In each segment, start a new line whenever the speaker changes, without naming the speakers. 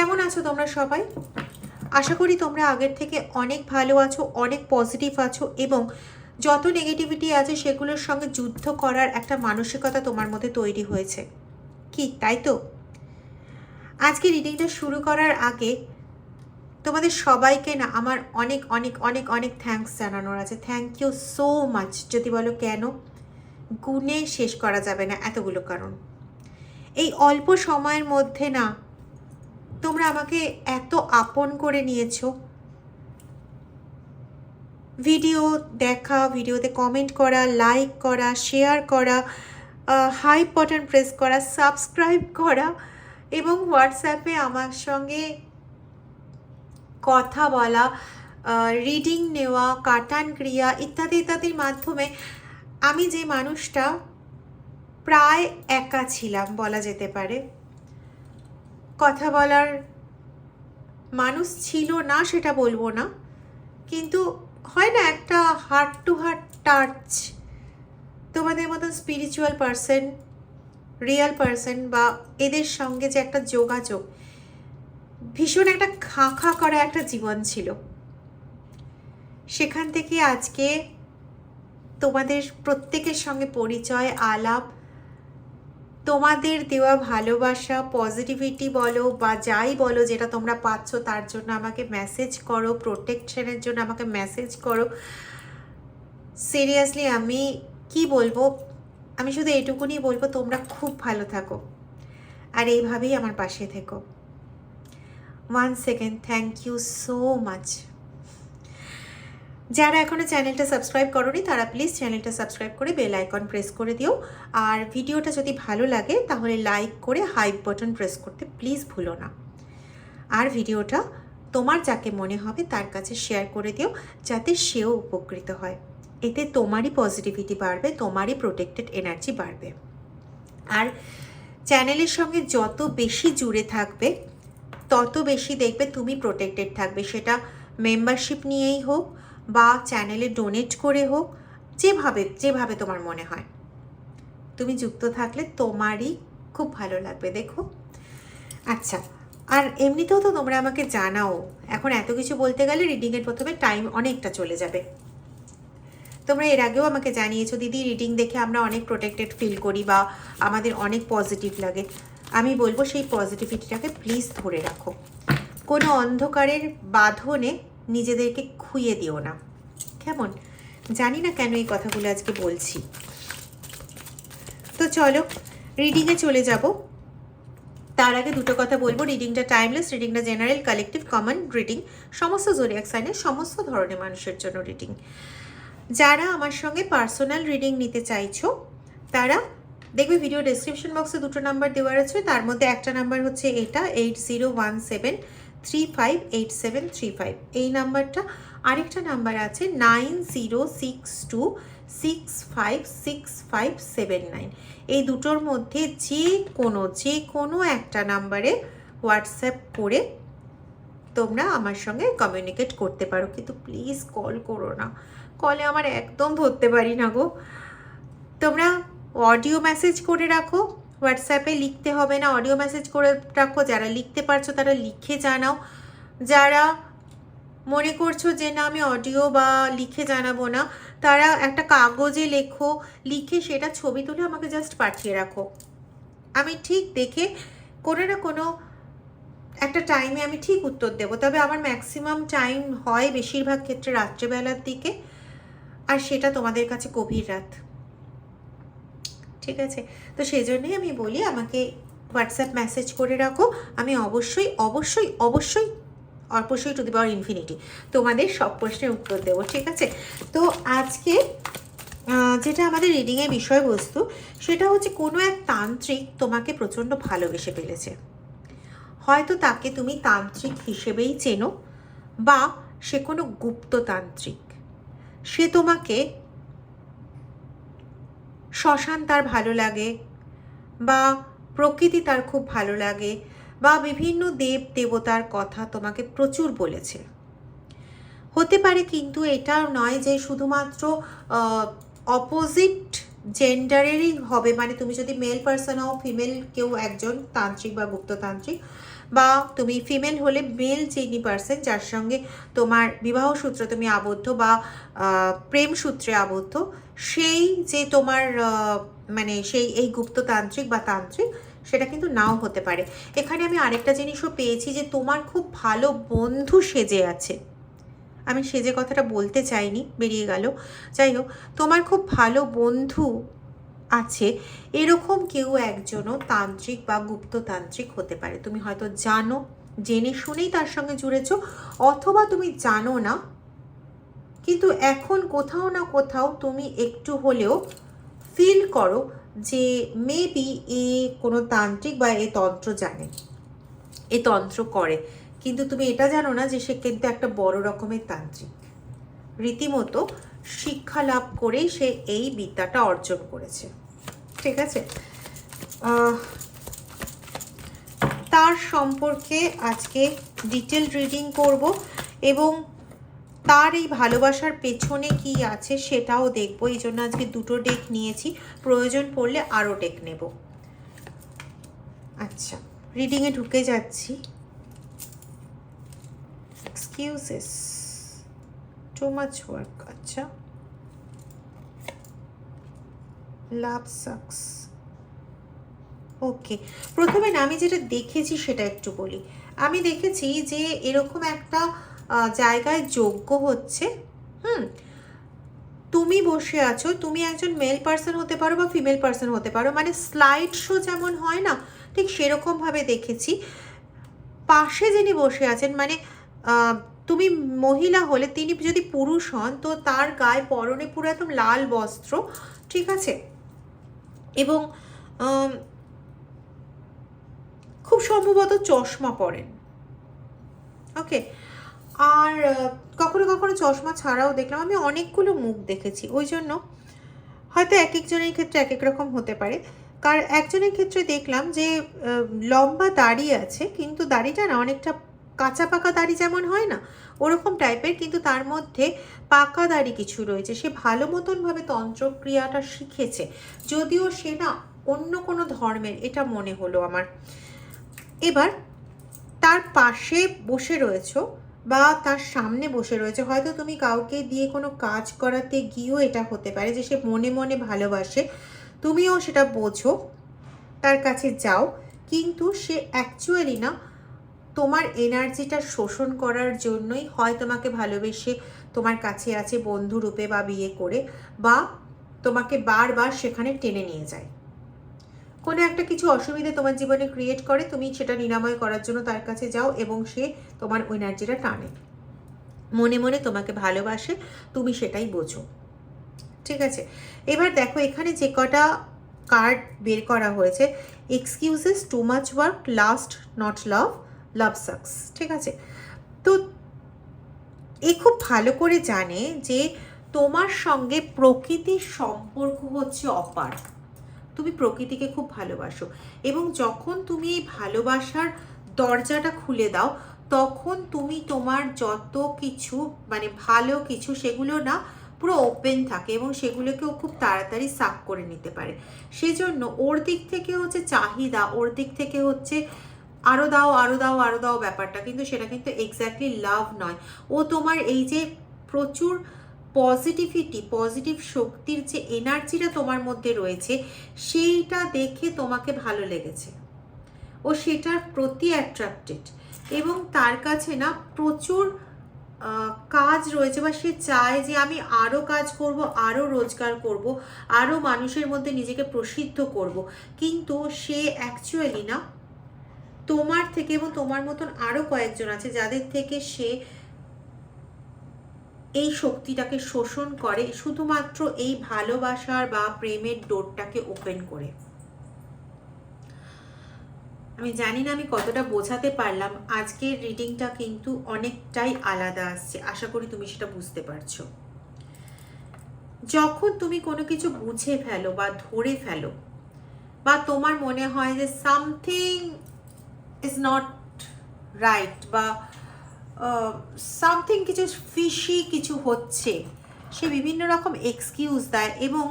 কেমন আছো তোমরা সবাই? আশা করি তোমরা আগের থেকে অনেক ভালো আছো, অনেক পজিটিভ আছো এবং যত নেগেটিভিটি আছে সেগুলোর সঙ্গে যুদ্ধ করার একটা মানসিকতা তোমার মধ্যে তৈরি হয়েছে। কি তাই তো? আজকে রিডিংটা শুরু করার আগে তোমাদের সবাইকে না আমার অনেক অনেক অনেক অনেক থ্যাঙ্কস জানানোর আছে। Thank you so much. যদি বলো কেন, গুণে শেষ করা যাবে না এতগুলো কারণ। এই অল্প সময়ের মধ্যে না তোমরা আমাকে এত আপন করে নিয়েছো। ভিডিও দেখা, ভিডিওতে কমেন্ট করা, লাইক করা, শেয়ার করা, হাই বাটন প্রেস করা, সাবস্ক্রাইব করা এবং হোয়াটসঅ্যাপে আমার সঙ্গে কথা বলা, রিডিং নেওয়া, কাটান ক্রিয়া ইত্যাদি ইত্যাদির মাধ্যমে আমি যে মানুষটা প্রায় একা ছিলাম বলা যেতে পারে, কথা বলার মানুষ ছিল না সেটা বলবো না, কিন্তু হয় না একটা হার্ট টু হার্ট টাচ, তোমাদের মতন স্পিরিচুয়াল পারসন, রিয়েল পারসন বা এদের সঙ্গে যে একটা যোগাযোগ, ভীষণ একটা খাঁ খাঁ করা একটা জীবন ছিল। সেখান থেকে আজকে তোমাদের প্রত্যেকের সঙ্গে পরিচয়, আলাপ, তোমাদের দেওয়া ভালোবাসা, পজিটিভিটি বলো বা যাই বলো যেটা তোমরা পাচ্ছ তার জন্য আমাকে মেসেজ করো, প্রোটেকশনের জন্য আমাকে মেসেজ করো। সিরিয়াসলি আমি কি বলবো, আমি শুধু এটুকুনি বলবো তোমরা খুব ভালো থাকো আর এইভাবেই আমার পাশে থেকো। One second, thank you so much. যারা এখনও চ্যানেলটা সাবস্ক্রাইব করোনি তারা প্লিজ চ্যানেলটা সাবস্ক্রাইব করে বেল আইকন প্রেস করে দিও। আর ভিডিওটা যদি ভালো লাগে তাহলে লাইক করে হাই বাটন প্রেস করতে প্লিজ ভুলো না। আর ভিডিওটা তোমার যাকে মনে হবে তার কাছে শেয়ার করে দিও যাতে সেও উপকৃত হয়। এতে তোমারই পজিটিভিটি বাড়বে, তোমারই প্রোটেক্টেড এনার্জি বাড়বে। আর চ্যানেলের সঙ্গে যত বেশি জুড়ে থাকবে তত বেশি দেখবে তুমি প্রোটেক্টেড থাকবে। সেটা মেম্বারশিপ নিয়েই হোক বা চ্যানেলে ডোনেট করে হোক, যেভাবে তোমার মনে হয় তুমি যুক্ত থাকলে তোমারই খুব ভালো লাগবে। দেখো আচ্ছা, আর এমনিতেও তো তোমরা আমাকে জানাও, এখন এত কিছু বলতে গেলে রিডিংয়ের প্রথমে টাইম অনেকটা চলে যাবে। তোমরা এর আগেও আমাকে জানিয়েছো দিদি রিডিং দেখে আমরা অনেক প্রোটেক্টেড ফিল করি বা আমাদের অনেক পজিটিভ লাগে। আমি বলবো সেই পজিটিভিটিটাকে প্লিজ ধরে রাখো, কোনো অন্ধকারের বাঁধনে নিজেদেরকে খুইয়ে দিও না, কেমন? জানি না কেন এই কথাগুলো আজকে বলছি। তো চলো রিডিংয়ে চলে যাব। তার আগে দুটো কথা বলবো। রিডিংটা টাইমলেস, রিডিংটা জেনারেল, কালেকটিভ, কমন রিডিং, সমস্ত জোডিয়াক সাইনের সমস্ত ধরনের মানুষের জন্য রিডিং। যারা আমার সঙ্গে পার্সোনাল রিডিং নিতে চাইছো তারা দেখবে ভিডিও ডেসক্রিপশন বক্সে দুটো নাম্বার দেওয়া আছে, তার মধ্যে একটা নাম্বার হচ্ছে এটা 8017358735 এই নাম্বারটা। আরেকটা নাম্বার আছে 9062656579। এই দুটোর মধ্যে যে কোনো একটা নাম্বারে হোয়াটসঅ্যাপ করে তোমরা আমার সঙ্গে কমিউনিকেট করতে পারো, কিন্তু প্লিজ কল করো না, কলে আমার একদম ধরতে পারি না গো। তোমরা অডিও মেসেজ করে রাখো, হোয়াটসঅ্যাপে লিখতে হবে না, অডিও মেসেজ করে রাখো। যারা লিখতে পারছো তারা লিখে জানাও, যারা মনে করছো যে না আমি অডিও বা লিখে জানাবো না তারা একটা কাগজে লেখো, লিখে সেটা ছবি তুলে আমাকে জাস্ট পাঠিয়ে রাখো। আমি ঠিক দেখে কোনো না কোনো একটা টাইমে আমি ঠিক উত্তর দেবো। তবে আমার ম্যাক্সিমাম টাইম হয় বেশিরভাগ ক্ষেত্রে রাত্রেবেলার দিকে, আর সেটা তোমাদের কাছে গভীর রাত, ঠিক আছে? তো সেই জন্যই আমি বলি আমাকে হোয়াটসঅ্যাপ মেসেজ করে রাখো, আমি অবশ্যই অবশ্যই অবশ্যই অবশ্যই টু দি পাওয়ার ইনফিনিটি তোমাদের সব প্রশ্নের উত্তর দেবো, ঠিক আছে? তো আজকে যেটা আমাদের রিডিংয়ের বিষয়বস্তু সেটা হচ্ছে কোনো এক তান্ত্রিক তোমাকে প্রচণ্ড ভালোবেসে ফেলেছে। হয়তো তাকে তুমি তান্ত্রিক হিসেবেই চেনো বা সে কোনো গুপ্ততান্ত্রিক। সে তোমাকে শ্মশান তার ভালো লাগে বা প্রকৃতি তার খুব ভালো লাগে বা বিভিন্ন দেব দেবতার কথা তোমাকে প্রচুর বলেছে। হতে পারে কিন্তু এটা নয় যে শুধুমাত্র অপোজিট জেন্ডারেরই হবে, মানে তুমি যদি মেল পার্সন হও, ফিমেল কেউ একজন তান্ত্রিক বা গুপ্ততান্ত্রিক, বা তুমি ফিমেল হলে মেল যিনি পার্সন যার সঙ্গে তোমার বিবাহ সূত্রে তুমি আবদ্ধ বা প্রেম সূত্রে আবদ্ধ, সেই যে তোমার মানে সেই এই গুপ্ততান্ত্রিক বা তান্ত্রিক, সেটা কিন্তু নাও হতে পারে। এখানে আমি আরেকটা জিনিসও পেয়েছি যে তোমার খুব ভালো বন্ধু সেজে আছে। আমি সেজে কথাটা বলতে চাইনি, বেরিয়ে গেল। যাই হোক, তোমার খুব ভালো বন্ধু আছে, এরকম কেউ একজনও তান্ত্রিক বা গুপ্ততান্ত্রিক হতে পারে। তুমি হয়তো জানো, জেনে শুনেই তার সঙ্গে জুড়েছ, অথবা তুমি জানো না, কিন্তু এখন কোথাও না কোথাও তুমি একটু হলেও ফিল করো যে মেবি এ কোনো তান্ত্রিক বা এ তন্ত্র জানে, এ তন্ত্র করে, কিন্তু তুমি এটা জানো না যে সে কিন্তু একটা বড় রকমের তান্ত্রিক। রীতিমতো শিক্ষা লাভ করেই সে এই বিদ্যাটা অর্জন করেছে। ঠিক আছে, তার সম্পর্কে আজকে ডিটেল রিডিং করব এবং তার এই ভালোবাসার পেছনে কি আছে সেটাও দেখবো। এই জন্য আজকে দুটো ডেক নিয়েছি, প্রয়োজন পড়লে আরও ডেক নেব। আচ্ছা, রিডিংয়ে ঢুকে যাচ্ছি। Excuses, too much work. আচ্ছা, লাভ সাকস। ওকে, প্রথমে না আমি যেটা দেখেছি সেটা একটু বলি। আমি দেখেছি যে এরকম একটা জায়গায় যজ্ঞ হচ্ছে। তুমি বসে আছো, তুমি একজন মেল পার্সন হতে পারো বা ফিমেল পার্সন হতে পারো, মানে স্লাইড শো যেমন হয় না, ঠিক সেরকমভাবে দেখেছি। পাশে যিনি বসে আছেন, মানে তুমি মহিলা হলে, তিনি যদি পুরুষ হন তো তার গায়ে পরনে পুরো একদম লাল বস্ত্র, ঠিক আছে, এবং খুব সম্ভবত চশমা পরেন। ওকে, আর কখনো কখনো চশমা ছাড়াও দেখলাম। আমি অনেকগুলো মুখ দেখেছি, ওই জন্য হয়তো এক একজনের ক্ষেত্রে এক এক রকম হতে পারে। কার একজনের ক্ষেত্রে দেখলাম যে লম্বা দাড়ি আছে, কিন্তু দাড়িটা না অনেকটা কাঁচা পাকা দাড়ি যেমন হয় না, ওরকম টাইপের, কিন্তু তার মধ্যে পাকা দাড়ি কিছু রয়েছে। সে ভালো মতনভাবে তন্ত্রক্রিয়াটা শিখেছে, যদিও সে না অন্য কোনো ধর্মের, এটা মনে হলো আমার। এবার তার পাশে বসে রয়েছো বা তার সামনে বসে রয়েছে, হয়তো তুমি কাউকে দিয়ে কোনো কাজ করাতে গিয়েও এটা হতে পারে যে সে মনে মনে ভালোবাসে, তুমিও সেটা বোঝো, তার কাছে যাও, কিন্তু সে অ্যাকচুয়ালি না তোমার এনার্জিটা শোষণ করার জন্যই হয় তোমাকে ভালোবেসে তোমার কাছে আছে বন্ধু রূপে বা বিয়ে করে, বা তোমাকে বারবার সেখানে টেনে নিয়ে যায়। কোনো একটা কিছু অসুবিধে তোমার জীবনে ক্রিয়েট করে, তুমি সেটা নিরাময় করার জন্য তার কাছে যাও এবং সে তোমার এনার্জিটা টানে, মনে মনে তোমাকে ভালোবাসে, তুমি সেটাই বোঝো। ঠিক আছে, এবার দেখো এখানে যে কটা কার্ড বের করা হয়েছে, excuses, too much work, last, not love, love sucks. ঠিক আছে, তো এ খুব ভালো করে জানে যে তোমার সঙ্গে প্রকৃতির সম্পর্ক হচ্ছে অপার। তুমি প্রকৃতিকে খুব ভালোবাসো, এবং যখন তুমি এই ভালোবাসার দরজাটা খুলে দাও, তখন তুমি তোমার যত কিছু মানে ভালো কিছু, সেগুলো না পুরো ওপেন থাকে এবং সেগুলোকেও খুব তাড়াতাড়ি সাক করে নিতে পারে। সেজন্য ওর দিক থেকে হচ্ছে চাহিদা, ওর দিক থেকে হচ্ছে আরও দাও আরও দাও আরও দাও ব্যাপারটা, কিন্তু সেটা কিন্তু এক্স্যাক্টলি লাভ নয়। ও তোমার এই যে প্রচুর পজিটিভিটি, পজিটিভ শক্তির যে এনার্জিটা তোমার মধ্যে রয়েছে, সেইটা দেখে তোমাকে ভালো লেগেছে, ও সেটার প্রতি অ্যাট্রাক্টেড, এবং তার কাছে না প্রচুর কাজ রয়েছে, বা সে চায় যে আমি আরও কাজ করব, আরও রোজগার করব, আরও মানুষের মধ্যে নিজেকে প্রসিদ্ধ করব, কিন্তু সে অ্যাকচুয়ালি না তোমার থেকে, এবং তোমার মতন আরও কয়েকজন আছে যাদের থেকে সে এই শক্তিটাকে শোষণ করে, শুধুমাত্র এই ভালোবাসার বা প্রেমের ডোরটাকে ওপেন করে। আমি জানি না আমি কতটা বোঝাতে পারলাম। আজকের রিডিংটা কিন্তু অনেকটাই আলাদা আসছে, আশা করি তুমি সেটা বুঝতে পারছো। যখন তুমি কোনো কিছু বুঝে ফেলো বা ধরে ফেলো, বা তোমার মনে হয় যে সামথিং ইজ নট রাইট, বা সামথিং কিছু ফিশি কিছু হচ্ছে, সে বিভিন্ন রকম এক্সকিউজ দেয়, এবং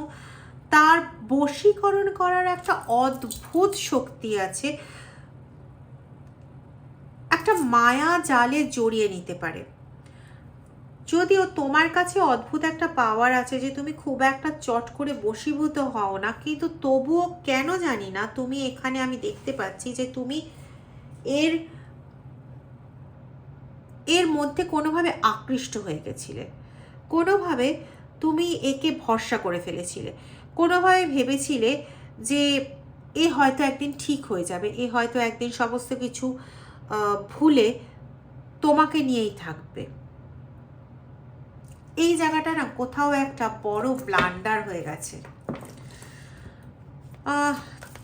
তার বশীকরণ করার একটা অদ্ভুত শক্তি আছে। একটা মায়া জালে জড়িয়ে নিতে পারে। যদিও তোমার কাছে অদ্ভুত একটা পাওয়ার আছে যে তুমি খুব একটা চট করে বশীভূত হও না, কিন্তু তবুও কেন জানি না তুমি এখানে আমি দেখতে পাচ্ছি যে তুমি এর এর মধ্যে কোনোভাবে আকৃষ্ট হয়ে গেছিলে, কোনোভাবে তুমি একে ভরসা করে ফেলেছিলে, কোনোভাবে ভেবেছিলে যে এ হয়তো একদিন ঠিক হয়ে যাবে, এ হয়তো একদিন সমস্ত কিছু ভুলে তোমাকে নিয়েই থাকবে। এই জায়গাটা না কোথাও একটা বড় ব্লান্ডার হয়ে গেছে।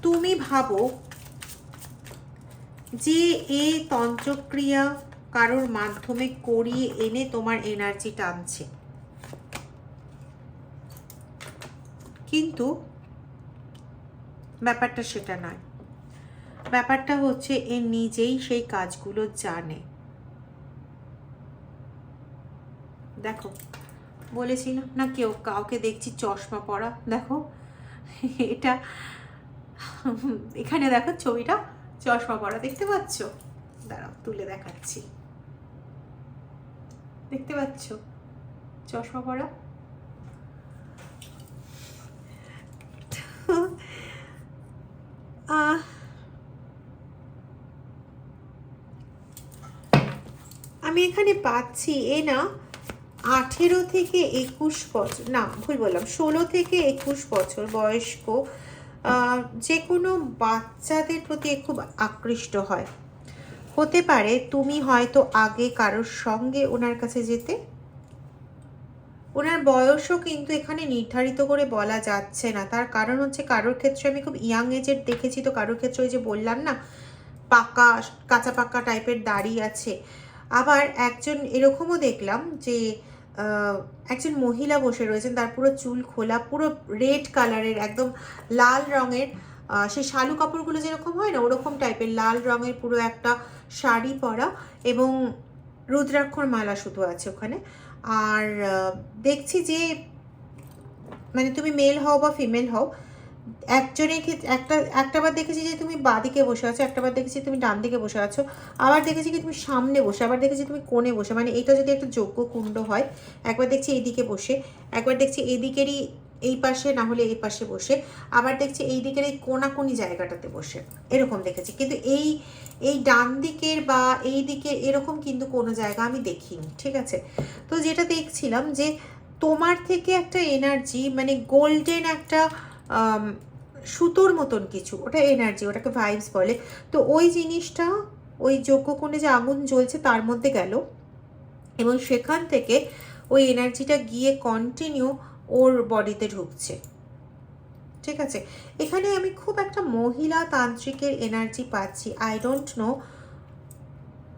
তুমি ভাবো যে এই তন্ত্রক্রিয়া কারোর মাধ্যমে করিয়ে এনে তোমার এনার্জি টানছে, কিন্তু ব্যাপারটা সেটা নয়। ব্যাপারটা হচ্ছে এ নিজেই সেই কাজগুলো জানে। দেখো বলেছি না কেউ কাউকে দেখছি চশমা পরা, দেখো এটা এখানে দেখো ছবিটা চশমা পরা দেখতে পাচ্ছ? দাঁড়াও তুলে দেখাচ্ছি, দেখতে পাচ্ছ চশমা পরা? আমি এখানে পাচ্ছি এ না 18 থেকে 21 বছর, না ভুল বললাম, 16 থেকে 21 বছর বয়স্ক যে কোনো বাচ্চাদের প্রতি খুব আকৃষ্ট হয়। হতে পারে তুমি হয়তো আগে কারোর সঙ্গে ওনার কাছে যেতে। ওনার বয়সও কিন্তু এখানে নির্ধারিত করে বলা যাচ্ছে না, তার কারণ হচ্ছে কারোর ক্ষেত্রে আমি খুব ইয়াং এজের দেখেছি, তো কারোর ক্ষেত্রে ওই যে বললাম না পাকা কাঁচা পাকা টাইপের দাড়ি আছে। আবার একজন এরকমও দেখলাম যে একজন মহিলা বসে রয়েছেন, তার পুরো চুল খোলা, পুরো রেড কালারের, একদম লাল রঙের, সেই শালু কাপড়গুলো যেরকম হয় না ওরকম টাইপের লাল রঙের পুরো একটা শাড়ি পরা, এবং রুদ্রাক্ষর মালা শুধু আছে ওখানে। আর দেখছি যে মানে তুমি মেল হও বা ফিমেল হও, একজনের ক্ষেত্রে একটাবার দেখেছি যে তুমি বাঁদিকে বসে আছো, একটাবার দেখেছি তুমি ডান দিকে বসে আছো, আবার দেখেছি কি তুমি সামনে বসে, আবার দেখেছি তুমি কোণে বসে, মানে এটা যদি একটা যজ্ঞ কুণ্ড হয়, একবার দেখছি এইদিকে বসে, একবার দেখছি এইদিকেরই এই পাশে, না হলে এই পাশে বসে, আবার দেখছি এই দিকের এই কোনাকুনি জায়গাটাতে বসে, এরকম দেখেছি। কিন্তু এই ডান দিকের বা এই দিকে এরকম কিন্তু কোনো জায়গা আমি দেখিনি, ঠিক আছে? তো যেটা দেখছিলাম যে তোমার থেকে একটা এনার্জি, মানে গোল্ডেন একটা সুতোর মতন কিছু, ওটা এনার্জি, ওটাকে ভাইবস বলে। তো ওই জিনিসটা ওই যজ্ঞকুণ্ডে যে আগুন জ্বলছে তার মধ্যে গেল, এবং সেখান থেকে ওই এনার্জিটা গিয়ে কন্টিনিউ ওর বডিতে ঢুকছে, ঠিক আছে? এখানে আমি খুব একটা মহিলা তান্ত্রিকের এনার্জি পাচ্ছি। I don't know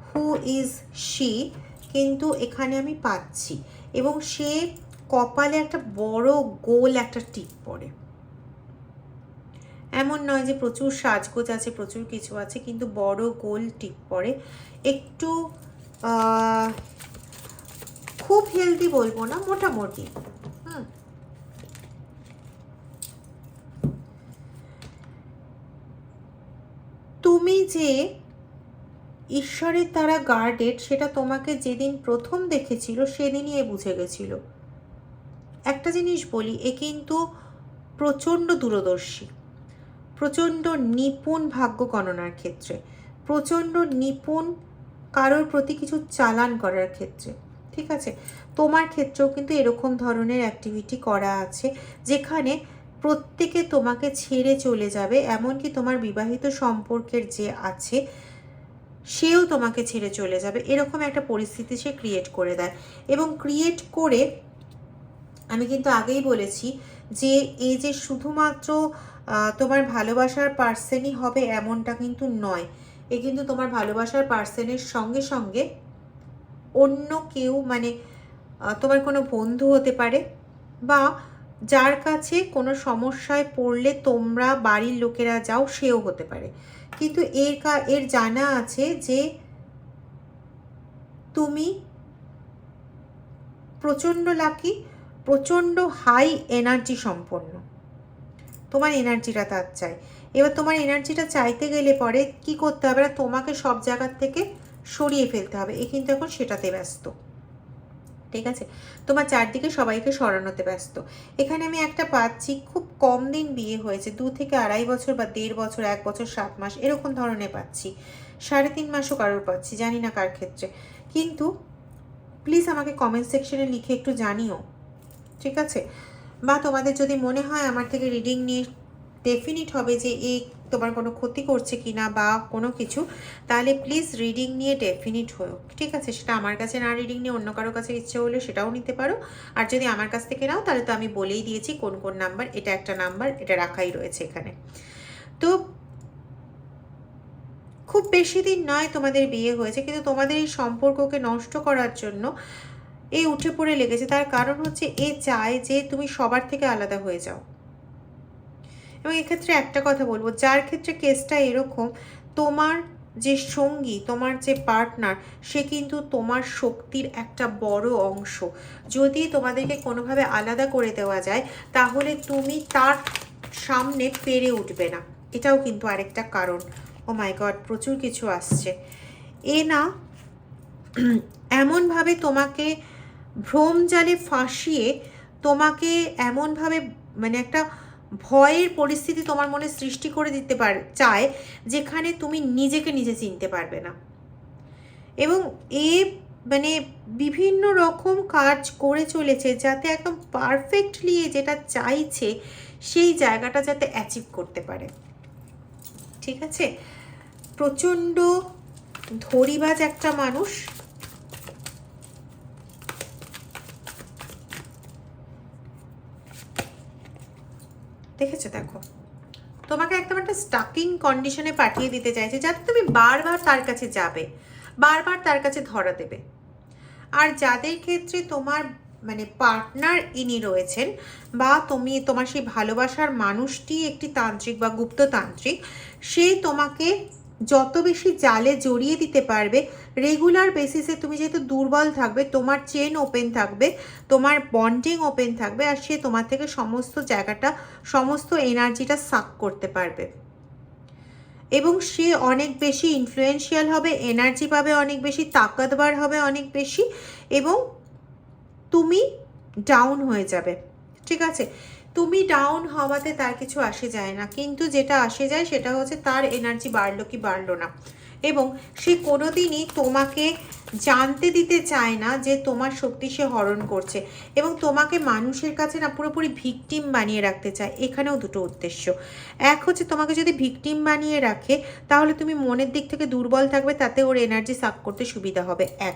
who is she, কিন্তু এখানে আমি পাচ্ছি, এবং সে কপালে একটা বড় গোল একটা টিপ পরে। এমন নয় যে প্রচুর সাজগোজ আছে, প্রচুর কিছু আছে, কিন্তু বড় গোল টিপ পরে। একটু খুব হেলদি বলবো না, মোটামুটি। তুমি যে ঈশ্বরের দ্বারা গার্ডেড সেটা তোমাকে যেদিন প্রথম দেখেছিল সেদিনই এ বুঝে গেছিল। একটা জিনিস বলি, এ কিন্তু প্রচণ্ড দূরদর্শী, প্রচণ্ড নিপুণ ভাগ্য গণনার ক্ষেত্রে, প্রচণ্ড নিপুণ কারোর প্রতি কিছু চালান করার ক্ষেত্রে, ঠিক আছে? তোমার ক্ষেত্রেও কিন্তু এরকম ধরনের অ্যাক্টিভিটি করা আছে, যেখানে প্রত্যেকে তোমাকে ছেড়ে চলে যাবে, এমনকি তোমার বিবাহিত সম্পর্কের যে আছে সেও তোমাকে ছেড়ে চলে যাবে, এরকম একটা পরিস্থিতি সে ক্রিয়েট করে দেয়। এবং ক্রিয়েট করে, আমি কিন্তু আগেই বলেছি যে এই যে শুধুমাত্র তোমার ভালোবাসার পার্সনই হবে এমনটা কিন্তু নয়, এ কিন্তু তোমার ভালোবাসার পার্সনের সঙ্গে সঙ্গে অন্য কেউ, মানে তোমার কোনো বন্ধু হতে পারে, বা যার কাছে কোনো সমস্যায় পড়লে তোমরা বাড়ির লোকেরা যাও সেও হতে পারে। কিন্তু এর জানা আছে যে তুমি প্রচণ্ড লাকি, প্রচণ্ড হাই এনার্জি সম্পন্ন, তোমার এনার্জিটা তার চাই। এবার তোমার এনার্জিটা চাইতে গেলে পরে কি করতে হবে না, তোমাকে সব জায়গার থেকে সরিয়ে ফেলতে হবে, এ কিন্তু এখন সেটাতে ব্যস্ত। ঠিক আছে, তোমার চারদিকে সবাইকে সরানোতে ব্যস্ত। এখানে আমি একটা পাচ্ছি খুব কম দিন বিয়ে হয়েছে, 2 থেকে 2.5 বছর বা 1.5 বছর, 1 বছর 7 মাস এরকম ধরনের পাচ্ছি, 3.5 মাসও কারোর পাচ্ছি, জানি না কার ক্ষেত্রে। কিন্তু প্লিজ আমাকে কমেন্ট সেকশনে লিখে একটু জানিও, ঠিক আছে? বা তোমাদের যদি মনে হয় আমার থেকে রিডিং নিয়ে ডেফিনিট হবে যে এই তোমার কোনো ক্ষতি করছে কি না বা কোনো কিছু, তাহলে প্লিজ রিডিং নিয়ে ডেফিনিট হও, ঠিক আছে? সেটা আমার কাছে না রিডিং নিয়ে অন্য কারো কাছে ইচ্ছে হলে সেটাও নিতে পারো। আর যদি আমার কাছ থেকে নাও তাহলে তো আমি বলেই দিয়েছি কোন কোন নাম্বার, এটা একটা নাম্বার, এটা রাখাই রয়েছে এখানে। তো খুব বেশি দিন নয় তোমাদের বিয়ে হয়েছে, কিন্তু তোমাদের এই সম্পর্ককে নষ্ট করার জন্য এ উঠে পড়ে লেগেছে। তার কারণ হচ্ছে এ চায় যে তুমি সবার থেকে আলাদা হয়ে যাও। এবং এক্ষেত্রে একটা কথা বলবো, যার ক্ষেত্রে কেসটা এরকম, তোমার যে সঙ্গী, তোমার যে পার্টনার, সে কিন্তু তোমার শক্তির একটা বড় অংশ। যদি তোমাদেরকে কোনোভাবে আলাদা করে দেওয়া যায় তাহলে তুমি তার সামনে পেরে উঠবে না, এটাও কিন্তু আরেকটা কারণ। ও মাই গড, প্রচুর কিছু আসছে। এ না এমনভাবে তোমাকে ভ্রম জালে ফাঁসিয়ে তোমাকে এমনভাবে মানে একটা ভয়ের পরিস্থিতি তোমার মনে সৃষ্টি করে দিতে চায় যেখানে তুমি নিজেকে নিজে চিনতে পারবে না। এবং এ মানে বিভিন্ন রকম কাজ করে চলেছে যাতে একদম পারফেক্টলি যেটা চাইছে সেই জায়গাটা যাতে অ্যাচিভ করতে পারে, ঠিক আছে? প্রচণ্ড ধরিবাজ একটা মানুষ। দেখেছো, দেখো তোমাকে একদম একটা স্টাকিং কন্ডিশনে পাঠিয়ে দিতে চাইছে যাতে তুমি বারবার তার কাছে যাবে, বারবার তার কাছে ধরা দেবে। আর যাদের ক্ষেত্রে তোমার মানে পার্টনার ইনি রয়েছেন, বা তুমি তোমার সেই ভালোবাসার মানুষটি একটি তান্ত্রিক বা গুপ্ততান্ত্রিক, সে তোমাকে যত বেশি জালে জড়িয়ে দিতে পারবে, রেগুলার বেসিসে তুমি যেহেতু দুর্বল থাকবে, তোমার চেন ওপেন থাকবে, তোমার বন্ডিং ওপেন থাকবে, আর সে তোমার থেকে সমস্ত জায়গাটা, সমস্ত এনার্জিটা সাক করতে পারবে। এবং সে অনেক বেশি ইনফ্লুয়েন্সিয়াল হবে, এনার্জি পাবে অনেক বেশি, তাকতবার হবে অনেক বেশি, এবং তুমি ডাউন হয়ে যাবে, ঠিক আছে? তুমি ডাউন হওয়াতে তার কিছু আসে যায় না, কিন্তু যেটা আসে যায় সেটা হচ্ছে তার এনার্জি বাড়লো কি বাড়লো না। এবং সে কোনোদিনই তোমাকে জানতে দিতে চায় না যে তোমার শক্তি সে হরণ করছে, এবং তোমাকে মানুষের কাছে না পুরোপুরি ভিকটিম বানিয়ে রাখতে চায়। এখানেও দুটো উদ্দেশ্য, এক হচ্ছে তোমাকে যদি ভিকটিম বানিয়ে রাখে তাহলে তুমি মনের দিক থেকে দুর্বল থাকবে, তাতে ওর এনার্জি সাক করতে সুবিধা হবে, 1।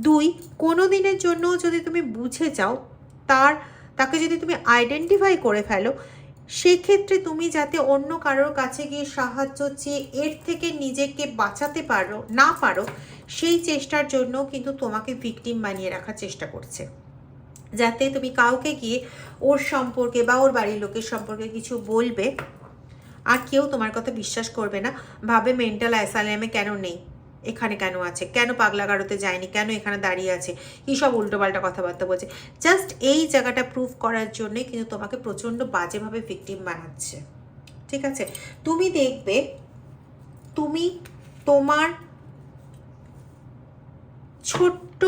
2, কোনো দিনের জন্য যদি তুমি বুঝে যাও, তাকে যদি তুমি আইডেন্টিফাই করে ফেলো, সেক্ষেত্রে তুমি যাতে অন্য কারোর কাছে গিয়ে সাহায্য চেয়ে এর থেকে নিজেকে বাঁচাতে না পারো, সেই চেষ্টার জন্য কিন্তু তোমাকে ভিকটিম বানিয়ে রাখার চেষ্টা করছে, যাতে তুমি কাউকে গিয়ে ওর সম্পর্কে বা ওর বাড়ির লোকের সম্পর্কে কিছু বলবে আর কেউ তোমার কথা বিশ্বাস করবে না, ভাবে মেন্টাল অ্যাসাইলামে কেন নেই, এখানে কেন আছে, কেন পাগলাগারোতে যায়নি, কেন এখানে দাঁড়িয়ে আছে, কী সব উল্টোপাল্টা কথাবার্তা বলছে। জাস্ট এই জায়গাটা প্রুফ করার জন্যই কিন্তু তোমাকে প্রচণ্ড বাজেভাবে ভিকটিম বানাচ্ছে, ঠিক আছে? তুমি দেখবে তুমি তোমার ছোট্ট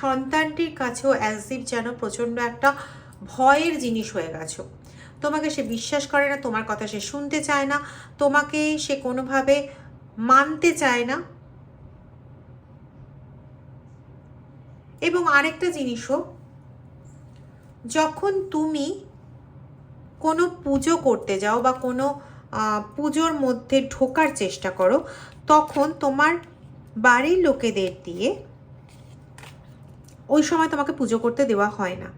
সন্তানটির কাছেও অ্যাজিভ যেন প্রচণ্ড একটা ভয়ের জিনিস হয়ে গেছো। তোমাকে সে বিশ্বাস করে না, তোমার কথা সে শুনতে চায় না, তোমাকে সে কোনোভাবে মানতে চায় না। এবং আরেকটা জিনিসও, যখন তুমি কোনো পুজো করতে যাও বা কোনো পুজোর মধ্যে ঢোকার চেষ্টা করো, তখন তোমার বাড়ির লোকেদের দিয়ে ওই সময় তোমাকে পুজো করতে দেওয়া হয় না।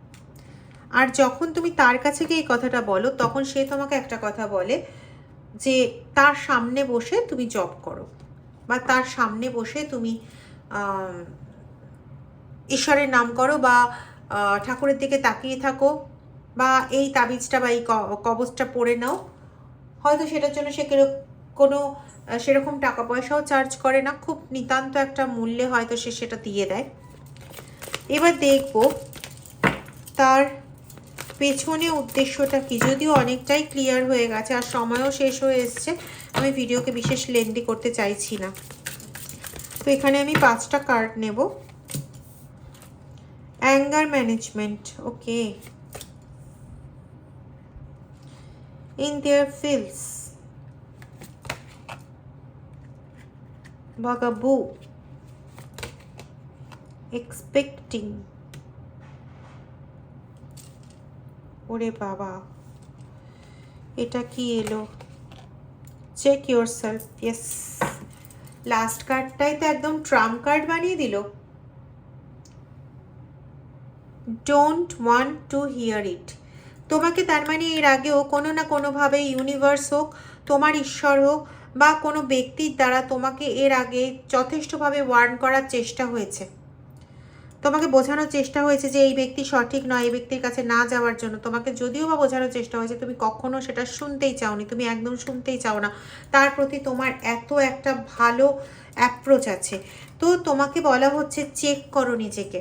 আর যখন তুমি তার কাছে গিয়ে এই কথাটা বলো, তখন সে তোমাকে একটা কথা বলে যে তার সামনে বসে তুমি জপ করো, বা তার সামনে বসে তুমি ঈশ্বরের নাম করো, বা ঠাকুরের দিকে তাকিয়ে থাকো, বা এই তাবিজটা বা এই কবচটা পরে নাও। হয়তো সেটার জন্য সে কোনো সেরকম টাকা পয়সাও চার্জ করে না, খুব নিতান্ত একটা মূল্যে হয়তো সে সেটা দিয়ে দেয়। এবার দেখব তার পেছনে উদ্দেশ্যটা কি, যদিও অনেকটাই ক্লিয়ার হয়ে গেছে আর সময়ও শেষ হয়ে এসছে, আমি ভিডিওকে বিশেষ লেন্দি করতে চাইছি না। তো এখানে আমি 5টা কার্ড নেব। Anger management, okay, in their fields, bugaboo, expecting, ওরে বাবা এটা কি এলো, check yourself, yes, last কার্ডটাই তো একদম ট্রাম্প কার্ড বানিয়ে দিল। Don't want to hear it. তোমাকে তার মানে এর আগেও কোনো না কোনোভাবে ইউনিভার্স হোক, তোমার ঈশ্বর হোক, বা কোনো ব্যক্তির দ্বারা তোমাকে এর আগে যথেষ্টভাবে ওয়ার্ন করার চেষ্টা হয়েছে, তোমাকে বোঝানোর চেষ্টা হয়েছে যে এই ব্যক্তি সঠিক নয়, এই ব্যক্তির কাছে না যাওয়ার জন্য। তোমাকে যদিও বা বোঝানোর চেষ্টা হয়েছে, তুমি কখনো সেটা শুনতেই চাওনি, তুমি একদম শুনতেই চাও না। তার প্রতি তোমার এত একটা ভালো অ্যাপ্রোচ আছে। তো তোমাকে বলা হচ্ছে চেক করো নিজেকে,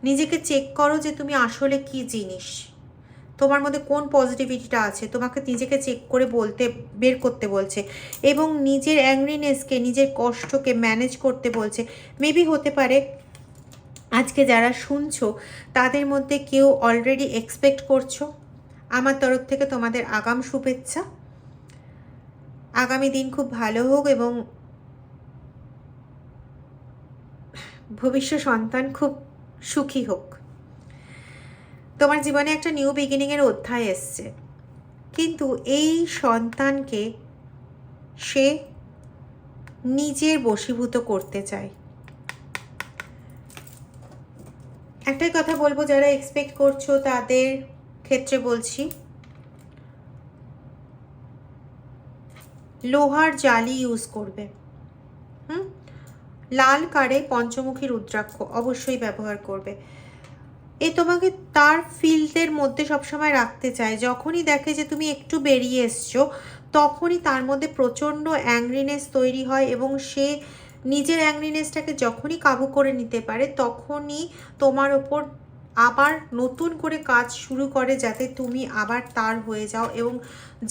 নিজেকে চেক করো যে তুমি আসলে কি জিনিস, তোমার মধ্যে কোন পজিটিভিটিটা আছে, তোমাকে নিজেকে চেক করে বের করতে বলছে। এবং নিজের অ্যাংরিনেসকে, নিজের কষ্টকে ম্যানেজ করতে বলছে। মেবি হতে পারে আজকে যারা শুনছো তাদের মধ্যে কেউ অলরেডি এক্সপেক্ট করছো। আমার তরফ থেকে তোমাদের আগাম শুভেচ্ছা, আগামী দিন খুব ভালো হোক এবং ভবিষ্য সন্তান খুব সুখী হোক। তোমার জীবনে একটা নিউ বিগিনিংয়ের অধ্যায় এসছে, কিন্তু এই সন্তানকে সে নিজের বশীভূত করতে চায়। একটাই কথা বলবো, যারা এক্সপেক্ট করছো তাদের ক্ষেত্রে বলছি, লোহার জালি ইউজ করবে। লাল কারে পঞ্চমুখী রুদ্রাক্ষ অবশ্যই ব্যবহার করবে। এ তোমাকে তার ফিল্ডের মধ্যে সবসময় রাখতে চায়। যখনই দেখে যে তুমি একটু বেরিয়ে এসছো, তখনই তার মধ্যে প্রচণ্ড অ্যাংরিনেস তৈরি হয় এবং সে নিজের অ্যাংরিনেসটাকে যখনই কাবু করে নিতে পারে, তখনই তোমার ওপর আবার নতুন করে কাজ শুরু করে, যাতে তুমি আবার তার হয়ে যাও। এবং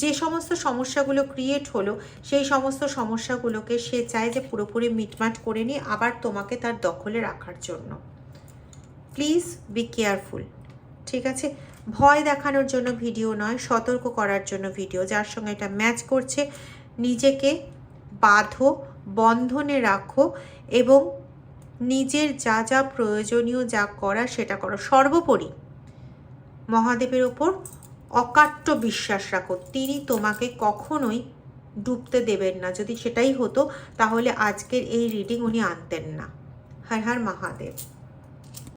যে সমস্ত সমস্যাগুলো ক্রিয়েট হলো, সেই সমস্ত সমস্যাগুলোকে সে চায় যে পুরোপুরি মিটমাট করে নিয়ে আবার তোমাকে তার দখলে রাখার জন্য। প্লিজ বি কেয়ারফুল, ঠিক আছে? ভয় দেখানোর জন্য ভিডিও নয়, সতর্ক করার জন্য ভিডিও। যার সঙ্গে এটা ম্যাচ করছে নিজেকে বাঁধো, বন্ধনে রাখো এবং নিজের যা যা প্রয়োজনীয় যা করা সেটা করো। সর্বোপরি মহাদেবের ওপর অকাট্য বিশ্বাস রাখো, তিনি তোমাকে কখনোই ডুবতে দেবেন না। যদি সেটাই হতো তাহলে আজকের এই রিডিং উনি আনতেন না। হর হর মহাদেব।